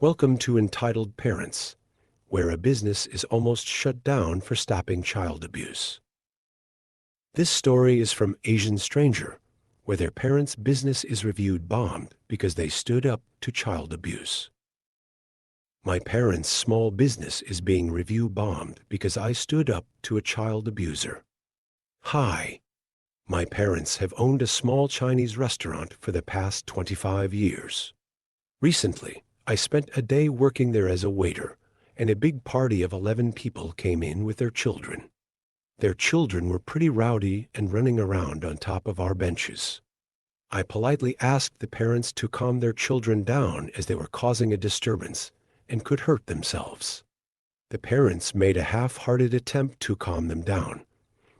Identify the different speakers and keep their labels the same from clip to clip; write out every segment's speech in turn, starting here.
Speaker 1: Welcome to Entitled Parents, where a business is almost shut down for stopping child abuse. This story is from Asian Stranger, where their parents' business is reviewed bombed because they stood up to child abuse. My parents' small business is being review bombed because I stood up to a child abuser. Hi. My parents have owned a small Chinese restaurant for the past 25 years. Recently, I spent a day working there as a waiter, and a big party of 11 people came in with their children. Their children were pretty rowdy and running around on top of our benches. I politely asked the parents to calm their children down as they were causing a disturbance and could hurt themselves. The parents made a half-hearted attempt to calm them down,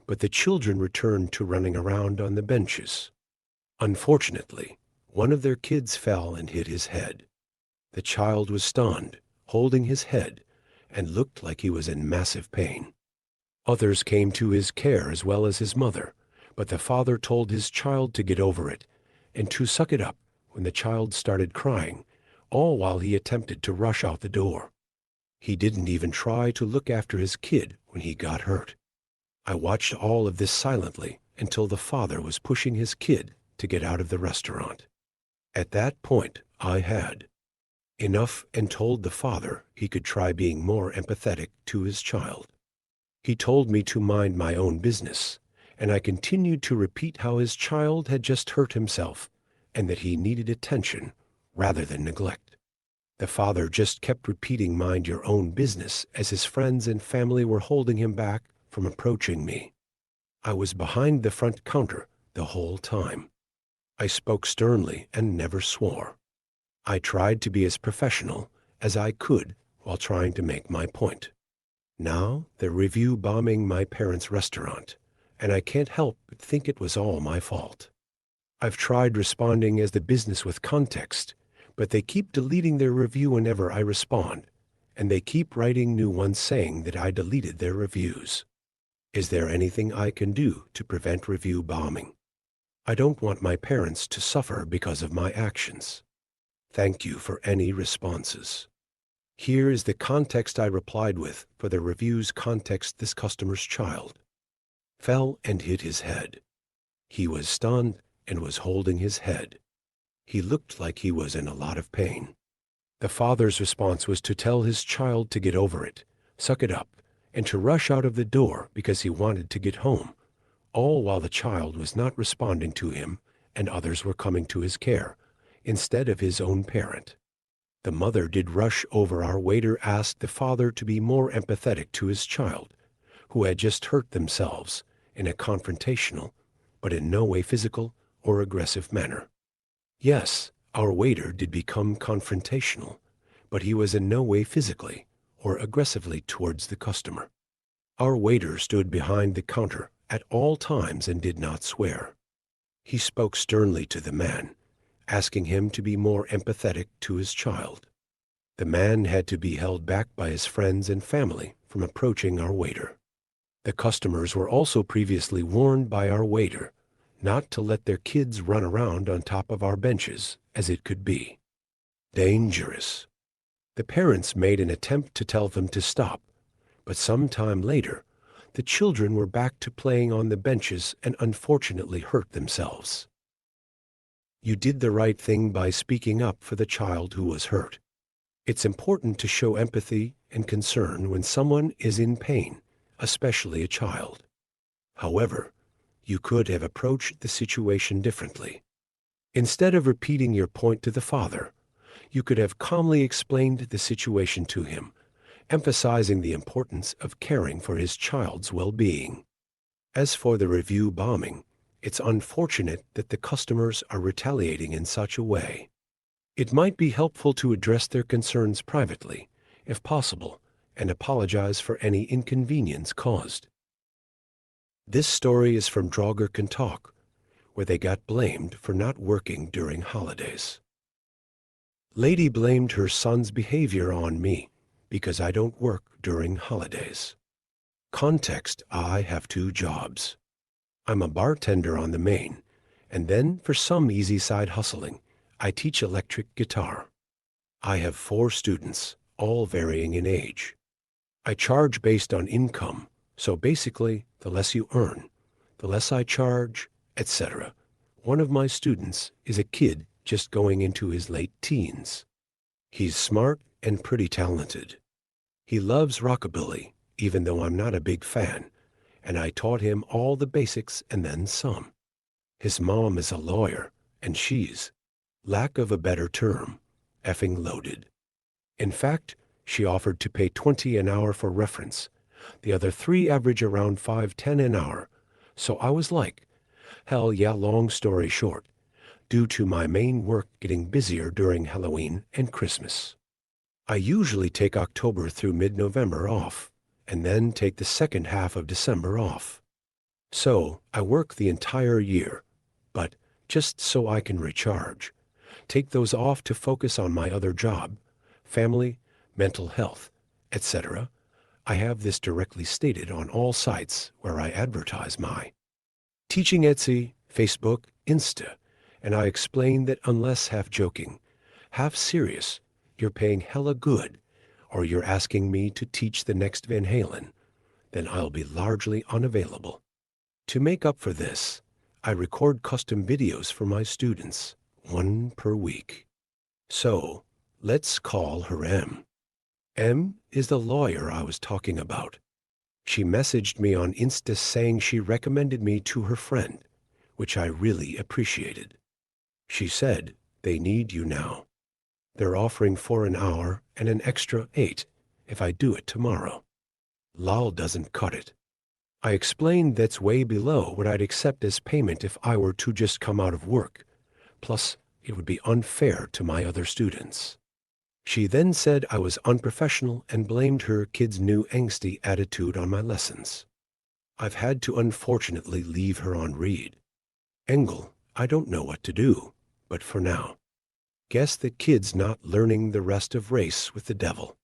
Speaker 1: but the children returned to running around on the benches. Unfortunately, one of their kids fell and hit his head. The child was stunned, holding his head, and looked like he was in massive pain. Others came to his care as well as his mother, but the father told his child to get over it and to suck it up when the child started crying, all while he attempted to rush out the door. He didn't even try to look after his kid when he got hurt. I watched all of this silently until the father was pushing his kid to get out of the restaurant. At that point, I had enough and told the father he could try being more empathetic to his child. He told me to mind my own business, and I continued to repeat how his child had just hurt himself and that he needed attention rather than neglect. The father just kept repeating mind your own business as his friends and family were holding him back from approaching me. I was behind the front counter the whole time. I spoke sternly and never swore. I tried to be as professional as I could while trying to make my point. Now they're review bombing my parents' restaurant, and I can't help but think it was all my fault. I've tried responding as the business with context, but they keep deleting their review whenever I respond, and they keep writing new ones saying that I deleted their reviews. Is there anything I can do to prevent review bombing? I don't want my parents to suffer because of my actions. Thank you for any responses. Here is the context I replied with for the review's context. This customer's child fell and hit his head. He was stunned and was holding his head. He looked like he was in a lot of pain. The father's response was to tell his child to get over it, suck it up, and to rush out of the door because he wanted to get home, all while the child was not responding to him and others were coming to his care instead of his own parent. The mother did rush over. Our waiter asked the father to be more empathetic to his child, who had just hurt themselves in a confrontational, but in no way physical or aggressive manner. Yes, our waiter did become confrontational, but he was in no way physically or aggressively towards the customer. Our waiter stood behind the counter at all times and did not swear. He spoke sternly to the man, asking him to be more empathetic to his child. The man had to be held back by his friends and family from approaching our waiter. The customers were also previously warned by our waiter not to let their kids run around on top of our benches, as it could be dangerous. The parents made an attempt to tell them to stop, but some time later, the children were back to playing on the benches and unfortunately hurt themselves. You did the right thing by speaking up for the child who was hurt. It's important to show empathy and concern when someone is in pain, especially a child. However, you could have approached the situation differently. Instead of repeating your point to the father, you could have calmly explained the situation to him, emphasizing the importance of caring for his child's well-being. As for the review bombing, it's unfortunate that the customers are retaliating in such a way. It might be helpful to address their concerns privately, if possible, and apologize for any inconvenience caused. This story is from Draugr Can Talk, where they got blamed for not working during holidays. Lady blamed her son's behavior on me because I don't work during holidays. Context: I have 2 jobs. I'm a bartender on the main, and then for some easy side hustling, I teach electric guitar. I have 4 students, all varying in age. I charge based on income, so basically, the less you earn, the less I charge, etc. One of my students is a kid just going into his late teens. He's smart and pretty talented. He loves rockabilly, even though I'm not a big fan, and I taught him all the basics and then some. His mom is a lawyer, and she's, lack of a better term, effing loaded. In fact, she offered to pay 20 an hour for reference. The other 3 average around 5-10 an hour. So I was like, hell yeah, long story short, due to my main work getting busier during Halloween and Christmas. I usually take October through mid-November off, and then take the second half of December off. So I work the entire year, but just so I can recharge, take those off to focus on my other job, family, mental health, etc. I have this directly stated on all sites where I advertise my teaching: Etsy, Facebook, Insta, and I explain that unless half joking, half serious, you're paying hella good, or you're asking me to teach the next Van Halen, then I'll be largely unavailable. To make up for this, I record custom videos for my students, 1 per week. So, let's call her M. M is the lawyer I was talking about. She messaged me on Insta saying she recommended me to her friend, which I really appreciated. She said, they need you now. They're offering 4 an hour and an extra 8 if I do it tomorrow. Lol doesn't cut it. I explained that's way below what I'd accept as payment if I were to just come out of work. Plus, it would be unfair to my other students. She then said I was unprofessional and blamed her kid's new angsty attitude on my lessons. I've had to unfortunately leave her on read. Engel, I don't know what to do, but for now, guess the kid's not learning the rest of race with the devil.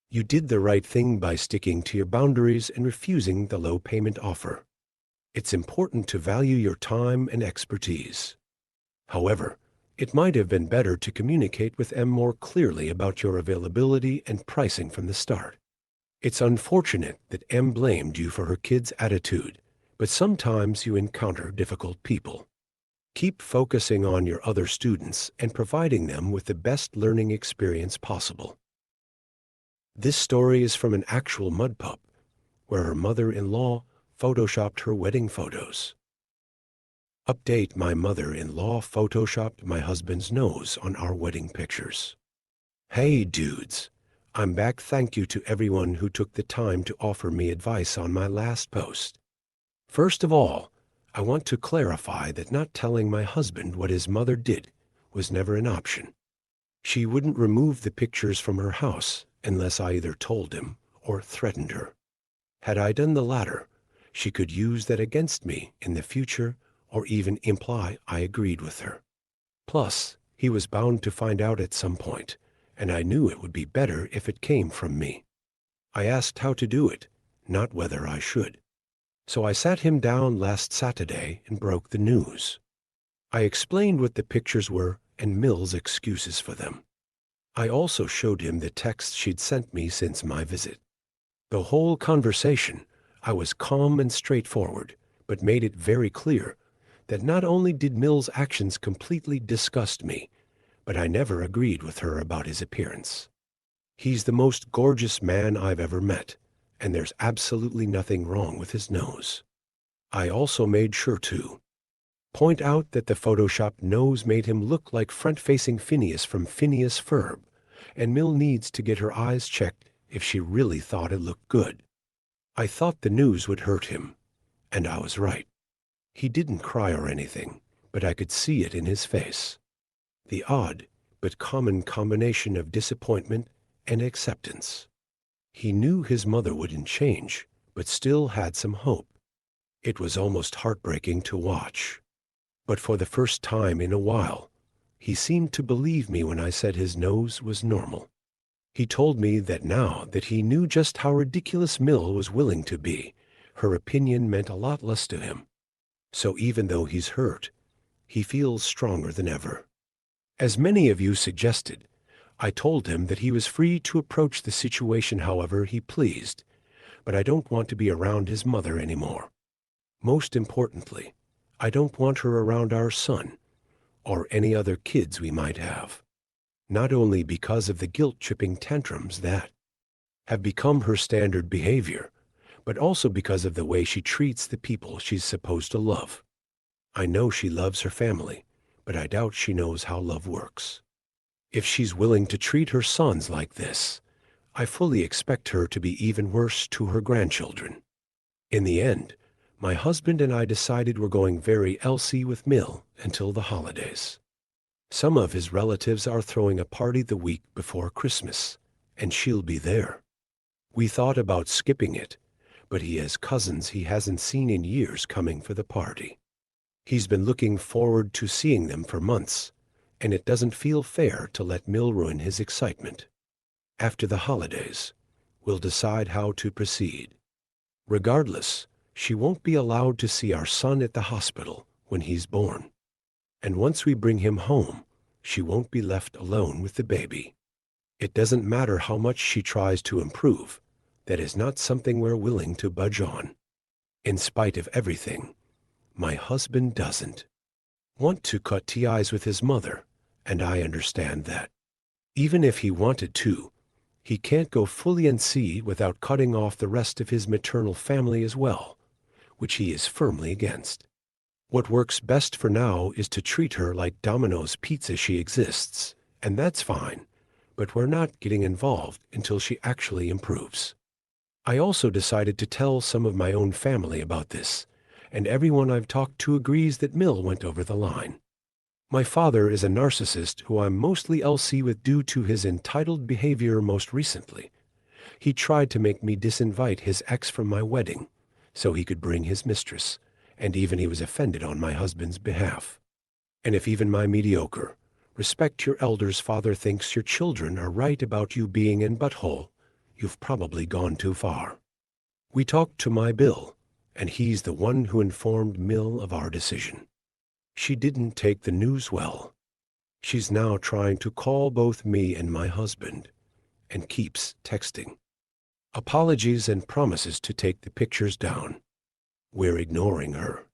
Speaker 1: You did the right thing by sticking to your boundaries and refusing the low payment offer. It's important to value your time and expertise. However, it might have been better to communicate with M more clearly about your availability and pricing from the start. It's unfortunate that M blamed you for her kid's attitude, but sometimes you encounter difficult people. Keep focusing on your other students and providing them with the best learning experience possible. This story is from an actual mud pup, where her mother-in-law photoshopped her wedding photos. Update: my mother-in-law photoshopped my husband's nose on our wedding pictures. Hey dudes, I'm back. Thank you to everyone who took the time to offer me advice on my last post. First of all, I want to clarify that not telling my husband what his mother did was never an option. She wouldn't remove the pictures from her house unless I either told him or threatened her. Had I done the latter, she could use that against me in the future or even imply I agreed with her. Plus, he was bound to find out at some point, and I knew it would be better if it came from me. I asked how to do it, not whether I should. So I sat him down last Saturday and broke the news. I explained what the pictures were and Mill's excuses for them. I also showed him the text she'd sent me since my visit. The whole conversation, I was calm and straightforward, but made it very clear that not only did Mill's actions completely disgust me, but I never agreed with her about his appearance. He's the most gorgeous man I've ever met, and there's absolutely nothing wrong with his nose. I also made sure to point out that the photoshopped nose made him look like front-facing Phineas from Phineas Ferb, and Mill needs to get her eyes checked if she really thought it looked good. I thought the news would hurt him, and I was right. He didn't cry or anything, but I could see it in his face. The odd but common combination of disappointment and acceptance. He knew his mother wouldn't change, but still had some hope. It was almost heartbreaking to watch. But for the first time in a while, he seemed to believe me when I said his nose was normal. He told me that now that he knew just how ridiculous Mill was willing to be, her opinion meant a lot less to him. So even though he's hurt, he feels stronger than ever. As many of you suggested, I told him that he was free to approach the situation however he pleased, but I don't want to be around his mother anymore. Most importantly, I don't want her around our son or any other kids we might have. Not only because of the guilt-tripping tantrums that have become her standard behavior, but also because of the way she treats the people she's supposed to love. I know she loves her family, but I doubt she knows how love works. If she's willing to treat her sons like this, I fully expect her to be even worse to her grandchildren. In the end, my husband and I decided we're going very LC with Mill until the holidays. Some of his relatives are throwing a party the week before Christmas, and she'll be there. We thought about skipping it, but he has cousins he hasn't seen in years coming for the party. He's been looking forward to seeing them for months, and it doesn't feel fair to let Mill ruin his excitement. After the holidays, we'll decide how to proceed. Regardless, she won't be allowed to see our son at the hospital when he's born. And once we bring him home, she won't be left alone with the baby. It doesn't matter how much she tries to improve. That is not something we're willing to budge on. In spite of everything, my husband doesn't want to cut ties with his mother, and I understand that. Even if he wanted to, he can't go fully NC without cutting off the rest of his maternal family as well, which he is firmly against. What works best for now is to treat her like Domino's Pizza she exists, and that's fine, but we're not getting involved until she actually improves. I also decided to tell some of my own family about this, and everyone I've talked to agrees that Mill went over the line. My father is a narcissist who I'm mostly LC with due to his entitled behavior most recently. He tried to make me disinvite his ex from my wedding so he could bring his mistress, and even he was offended on my husband's behalf. And if even my mediocre, respect your elders father thinks your children are right about you being in butthole, you've probably gone too far. We talked to my Bill, and he's the one who informed Mill of our decision. She didn't take the news well. She's now trying to call both me and my husband, and keeps texting apologies and promises to take the pictures down. We're ignoring her.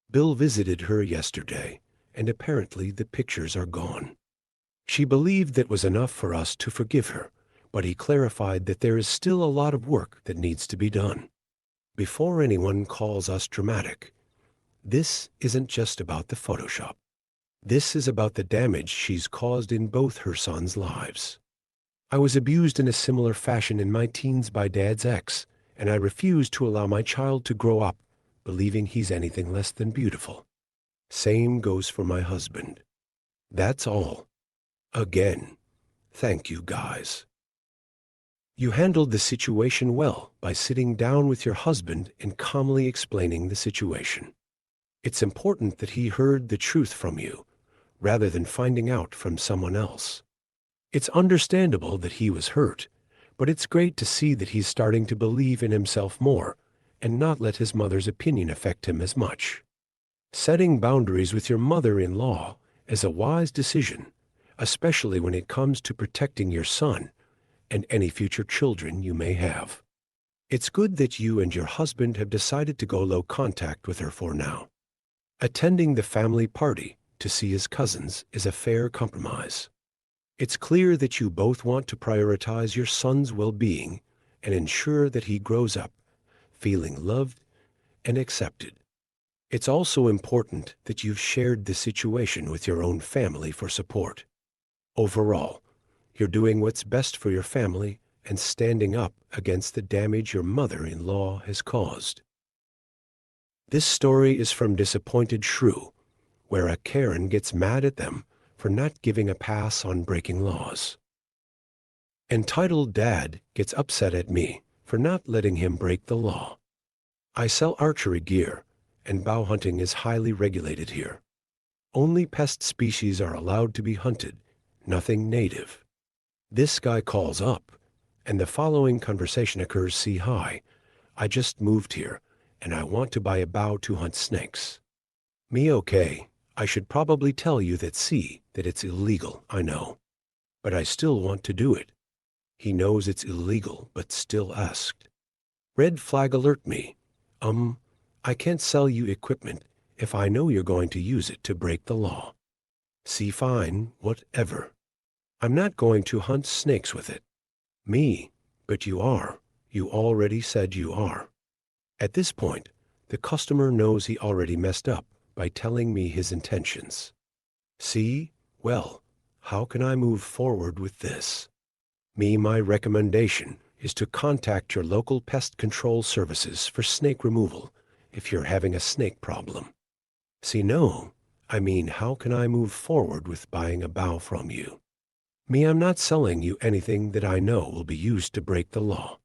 Speaker 1: Bill visited her yesterday, and apparently the pictures are gone. She believed that was enough for us to forgive her, but he clarified that there is still a lot of work that needs to be done. Before anyone calls us dramatic, this isn't just about the Photoshop. This is about the damage she's caused in both her sons' lives. I was abused in a similar fashion in my teens by Dad's ex, and I refuse to allow my child to grow up believing he's anything less than beautiful. Same goes for my husband. That's all. Again, thank you guys. You handled the situation well by sitting down with your husband and calmly explaining the situation. It's important that he heard the truth from you, rather than finding out from someone else. It's understandable that he was hurt, but it's great to see that he's starting to believe in himself more and not let his mother's opinion affect him as much. Setting boundaries with your mother-in-law is a wise decision, especially when it comes to protecting your son and any future children you may have. It's good that you and your husband have decided to go low contact with her for now. Attending the family party to see his cousins is a fair compromise. It's clear that you both want to prioritize your son's well-being and ensure that he grows up feeling loved and accepted. It's also important that you've shared the situation with your own family for support. Overall, you're doing what's best for your family and standing up against the damage your mother-in-law has caused. This story is from Disappointed Shrew, where a Karen gets mad at them for not giving a pass on breaking laws. Entitled Dad gets upset at me for not letting him break the law. I sell archery gear, and bow hunting is highly regulated here. Only pest species are allowed to be hunted, nothing native. This guy calls up, and the following conversation occurs. See, hi, I just moved here, and I want to buy a bow to hunt snakes. Me, okay, I should probably tell you that it's illegal, I know. but I still want to do it. He knows it's illegal, but still asked. Red flag alert me. I can't sell you equipment if I know you're going to use it to break the law. See, fine, whatever. I'm not going to hunt snakes with it. Me, but you are. You already said you are. At this point, the customer knows he already messed up by telling me his intentions. See, well, how can I move forward with this? My recommendation is to contact your local pest control services for snake removal if you're having a snake problem. See, no, I mean, how can I move forward with buying a bow from you? I'm not selling you anything that I know will be used to break the law.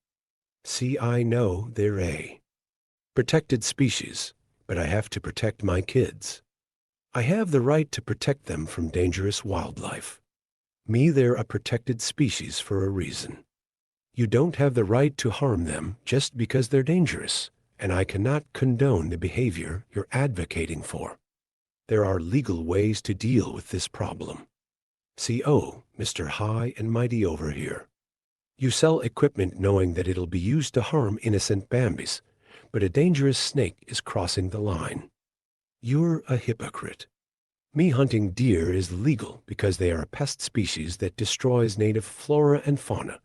Speaker 1: See, I know they're a protected species, but I have to protect my kids. I have the right to protect them from dangerous wildlife. They're a protected species for a reason. You don't have the right to harm them just because they're dangerous, and I cannot condone the behavior you're advocating for. There are legal ways to deal with this problem. See, oh, Mr. High and Mighty over here. You sell equipment knowing that it'll be used to harm innocent Bambis, but a dangerous snake is crossing the line. You're a hypocrite. Hunting deer is legal because they are a pest species that destroys native flora and fauna,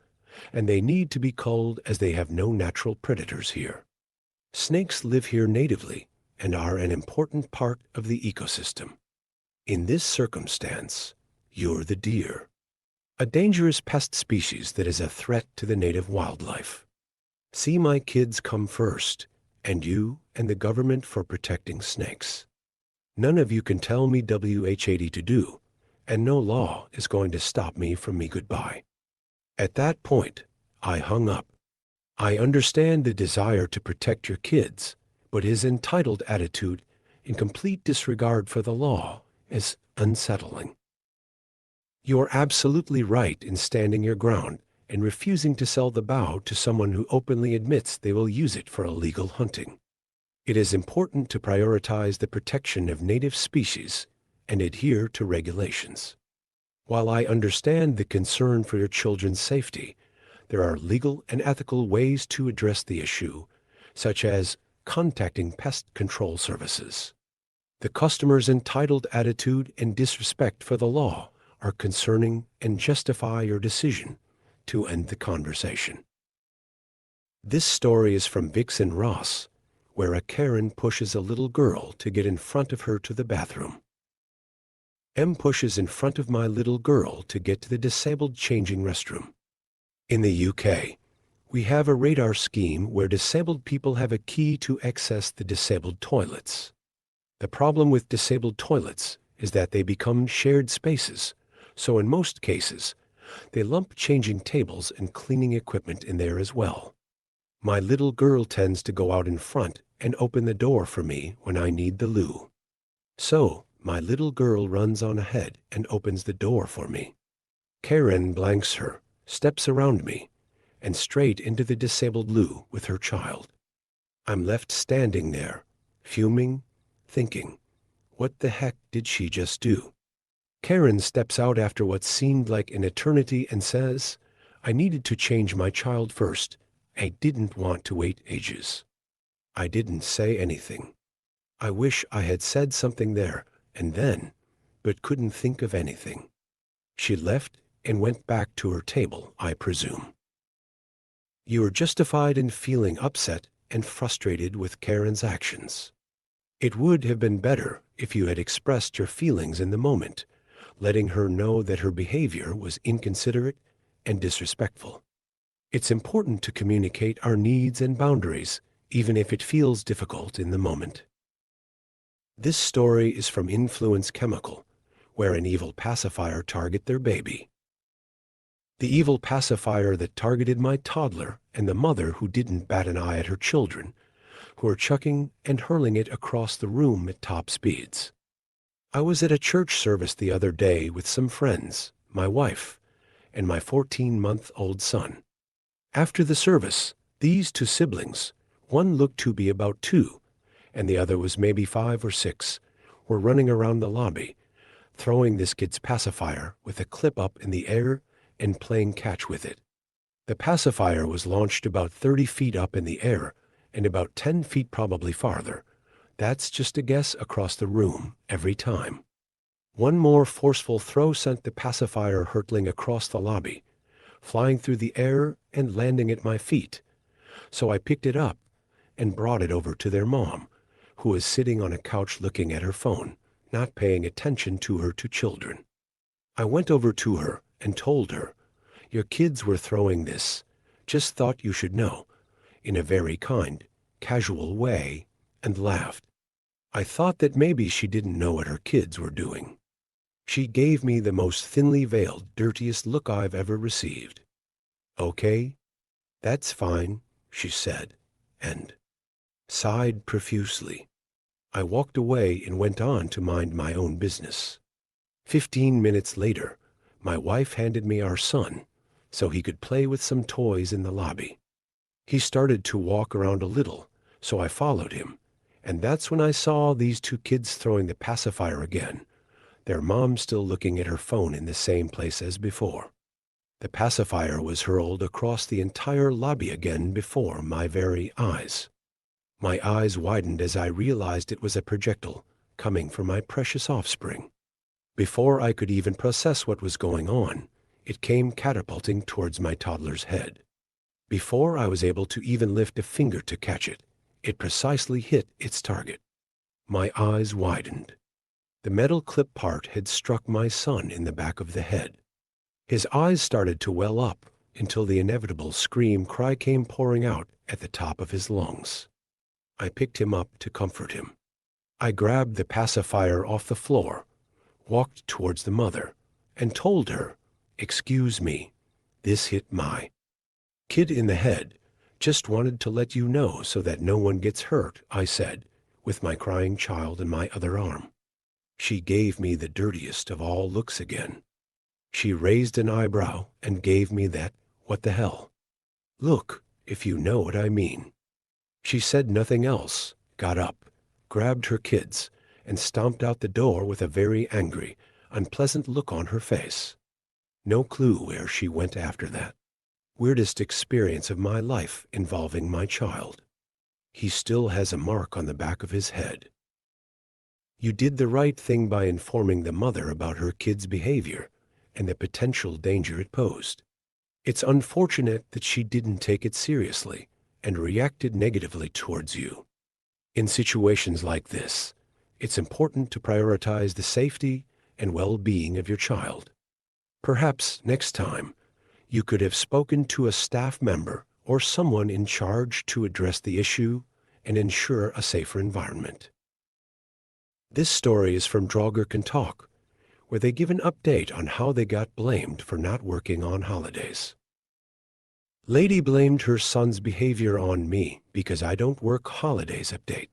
Speaker 1: and they need to be culled as they have no natural predators here. Snakes live here natively and are an important part of the ecosystem. In this circumstance, you're the deer, a dangerous pest species that is a threat to the native wildlife. See, my kids come first, and you and the government for protecting snakes. None of you can tell me WH-80 to do, and no law is going to stop me from goodbye. At that point, I hung up. I understand the desire to protect your kids, but his entitled attitude in complete disregard for the law is unsettling. You're absolutely right in standing your ground and refusing to sell the bow to someone who openly admits they will use it for illegal hunting. It is important to prioritize the protection of native species and adhere to regulations. While I understand the concern for your children's safety, there are legal and ethical ways to address the issue, such as contacting pest control services. The customer's entitled attitude and disrespect for the law are concerning and justify your decision to end the conversation. This story is from Vixen Ross, where a Karen pushes a little girl to get in front of her to the bathroom. M pushes in front of my little girl to get to the disabled changing restroom. In the UK, we have a radar scheme where disabled people have a key to access the disabled toilets. The problem with disabled toilets is that they become shared spaces, so in most cases, they lump changing tables and cleaning equipment in there as well. My little girl tends to go out in front and open the door for me when I need the loo. So, my little girl runs on ahead and opens the door for me. Karen blanks her, steps around me, and straight into the disabled loo with her child. I'm left standing there, fuming, thinking, what the heck did she just do? Karen steps out after what seemed like an eternity and says, I needed to change my child first. I didn't want to wait ages. I didn't say anything. I wish I had said something there and then, but couldn't think of anything. She left and went back to her table, I presume. You are justified in feeling upset and frustrated with Karen's actions. It would have been better if you had expressed your feelings in the moment, letting her know that her behavior was inconsiderate and disrespectful. It's important to communicate our needs and boundaries, even if it feels difficult in the moment. This story is from Influence Chemical, where an evil pacifier targeted their baby. The evil pacifier that targeted my toddler and the mother who didn't bat an eye at her children, who are chucking and hurling it across the room at top speeds. I was at a church service the other day with some friends, my wife, and my 14-month-old son. After the service, these two siblings, one looked to be about 2, and the other was maybe 5 or 6, were running around the lobby, throwing this kid's pacifier with a clip up in the air and playing catch with it. The pacifier was launched about 30 feet up in the air and about 10 feet probably farther. That's just a guess across the room every time. One more forceful throw sent the pacifier hurtling across the lobby, flying through the air and landing at my feet. So I picked it up and brought it over to their mom, who was sitting on a couch looking at her phone, not paying attention to her two children. I went over to her and told her, "Your kids were throwing this. Just thought you should know," in a very kind, casual way, and laughed. I thought that maybe she didn't know what her kids were doing. She gave me the most thinly veiled, dirtiest look I've ever received. "Okay, that's fine," she said, and sighed profusely. I walked away and went on to mind my own business. 15 minutes later, my wife handed me our son so he could play with some toys in the lobby. He started to walk around a little, so I followed him, and that's when I saw these two kids throwing the pacifier again, their mom still looking at her phone in the same place as before. The pacifier was hurled across the entire lobby again before my very eyes. My eyes widened as I realized it was a projectile coming for my precious offspring. Before I could even process what was going on, it came catapulting towards my toddler's head. Before I was able to even lift a finger to catch it, it precisely hit its target. My eyes widened. The metal clip part had struck my son in the back of the head. His eyes started to well up until the inevitable scream cry came pouring out at the top of his lungs. I picked him up to comfort him. I grabbed the pacifier off the floor, walked towards the mother, and told her, "Excuse me, this hit my kid in the head. Just wanted to let you know so that no one gets hurt," I said, with my crying child in my other arm. She gave me the dirtiest of all looks again. She raised an eyebrow and gave me that, "What the hell?" look, if you know what I mean. She said nothing else, got up, grabbed her kids, and stomped out the door with a very angry, unpleasant look on her face. No clue where she went after that. Weirdest experience of my life involving my child. He still has a mark on the back of his head. You did the right thing by informing the mother about her kid's behavior and the potential danger it posed. It's unfortunate that she didn't take it seriously and reacted negatively towards you. In situations like this, it's important to prioritize the safety and well-being of your child. Perhaps next time, you could have spoken to a staff member or someone in charge to address the issue and ensure a safer environment. This story is from Draugr Can Talk, where they give an update on how they got blamed for not working on holidays. Lady blamed her son's behavior on me because I don't work holidays update.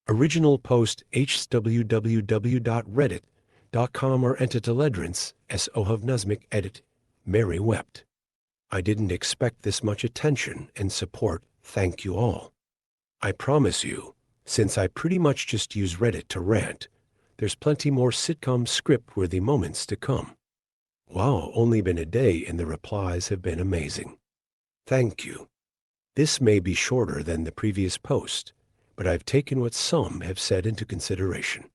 Speaker 1: Original post hwww.reddit.com or entiteledrins s ohavnazmik edit. Mary wept. I didn't expect this much attention and support, thank you all. I promise you, since I pretty much just use Reddit to rant, there's plenty more sitcom script-worthy moments to come. Wow, only been a day and the replies have been amazing. Thank you. This may be shorter than the previous post, but I've taken what some have said into consideration.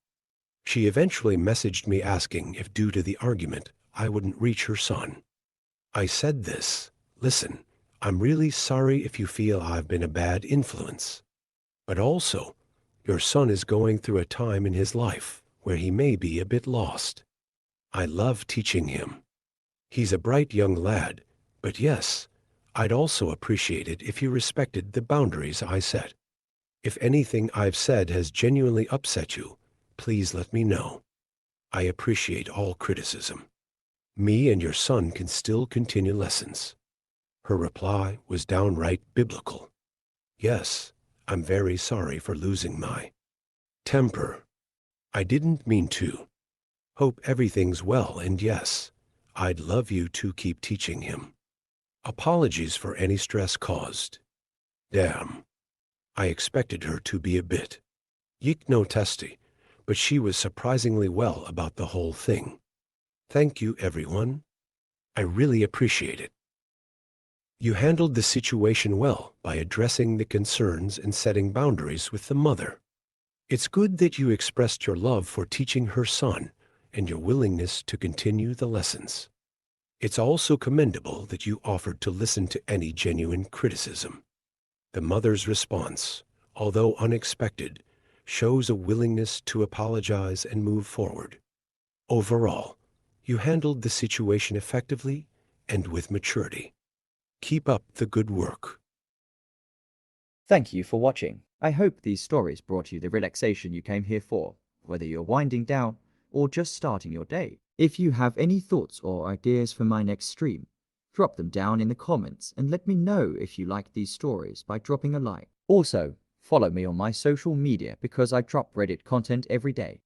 Speaker 1: She eventually messaged me asking if due to the argument I wouldn't reach her son. I said this, "Listen, I'm really sorry if you feel I've been a bad influence. But also, your son is going through a time in his life where he may be a bit lost. I love teaching him. He's a bright young lad, but yes, I'd also appreciate it if you respected the boundaries I set. If anything I've said has genuinely upset you, please let me know. I appreciate all criticism. Me and your son can still continue lessons." Her reply was downright biblical. "Yes, I'm very sorry for losing my temper. I didn't mean to. Hope everything's well, and yes, I'd love you to keep teaching him. Apologies for any stress caused." Damn. I expected her to be a bit no testy, but she was surprisingly well about the whole thing. Thank you, everyone. I really appreciate it. You handled the situation well by addressing the concerns and setting boundaries with the mother. It's good that you expressed your love for teaching her son and your willingness to continue the lessons. It's also commendable that you offered to listen to any genuine criticism. The mother's response, although unexpected, shows a willingness to apologize and move forward. Overall, you handled the situation effectively and with maturity. Keep up the good work.
Speaker 2: Thank you for watching. I hope these stories brought you the relaxation you came here for, whether you're winding down or just starting your day. If you have any thoughts or ideas for my next stream, drop them down in the comments and let me know if you like these stories by dropping a like. Also, follow me on my social media because I drop Reddit content every day.